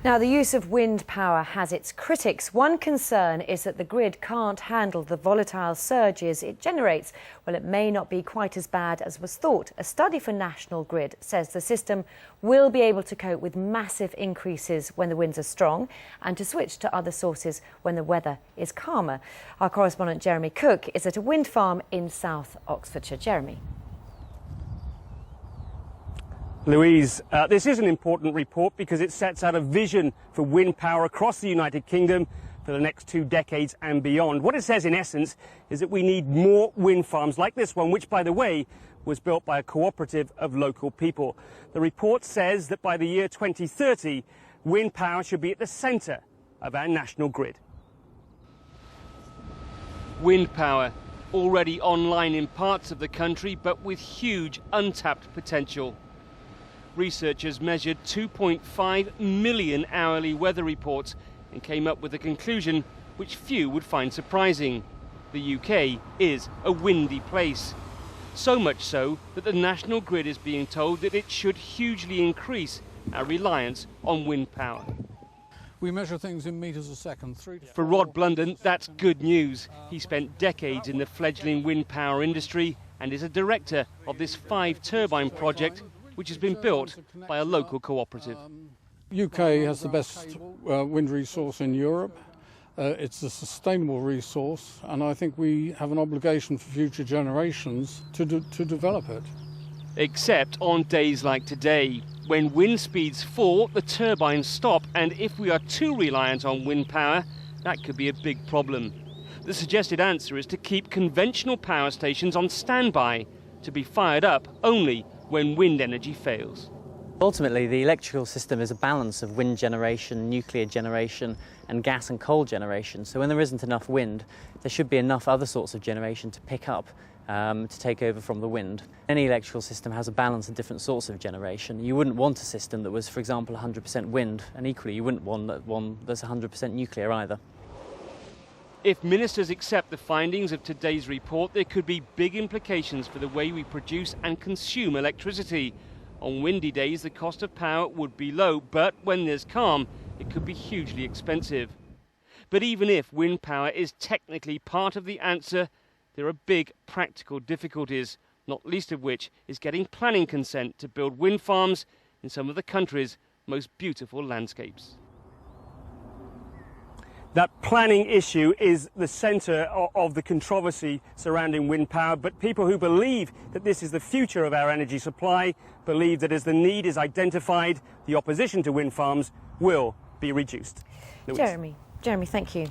Now, the use of wind power has its critics. One concern is that the grid can't handle the volatile surges it generates. Well, it may not be quite as bad as was thought. A study for National Grid says the system will be able to cope with massive increases when the winds are strong and to switch to other sources when the weather is calmer. Our correspondent Jeremy Cook is at a wind farm in South Oxfordshire. Jeremy. Louise, this is an important report because it sets out a vision for wind power across the United Kingdom for the next 2 decades and beyond. What it says, in essence, is that we need more wind farms like this one, which, by the way, was built by a cooperative of local people. The report says that by the year 2030, wind power should be at the centre of our national grid. Wind power, already online in parts of the country, but with huge untapped potential. Researchers measured 2.5 million hourly weather reports and came up with a conclusion which few would find surprising. The UK is a windy place. So much so that the National Grid is being told that it should hugely increase our reliance on wind power. We measure things in metres a second. For Rod Blunden, that's good news. He spent decades in the fledgling wind power industry and is a director of this 5-turbine project which has been built by a local cooperative. UK has the best wind resource in Europe. It's a sustainable resource, and I think we have an obligation for future generations to develop it. Except on days like today. When wind speeds fall, the turbines stop, and if we are too reliant on wind power, that could be a big problem. The suggested answer is to keep conventional power stations on standby, to be fired up only when wind energy fails. Ultimately, the electrical system is a balance of wind generation, nuclear generation and gas and coal generation. So when there isn't enough wind, there should be enough other sorts of generation to pick up, to take over from the wind. Any electrical system has a balance of different sorts of generation. You wouldn't want a system that was, for example, 100% wind, and equally you wouldn't want one that's 100% nuclear either. If ministers accept the findings of today's report, there could be big implications for the way we produce and consume electricity. On windy days, the cost of power would be low, but when there's calm, it could be hugely expensive. But even if wind power is technically part of the answer, there are big practical difficulties, not least of which is getting planning consent to build wind farms in some of the country's most beautiful landscapes. That planning issue is the centre of the controversy surrounding wind power, but people who believe that this is the future of our energy supply believe that as the need is identified, the opposition to wind farms will be reduced. Jeremy, thank you.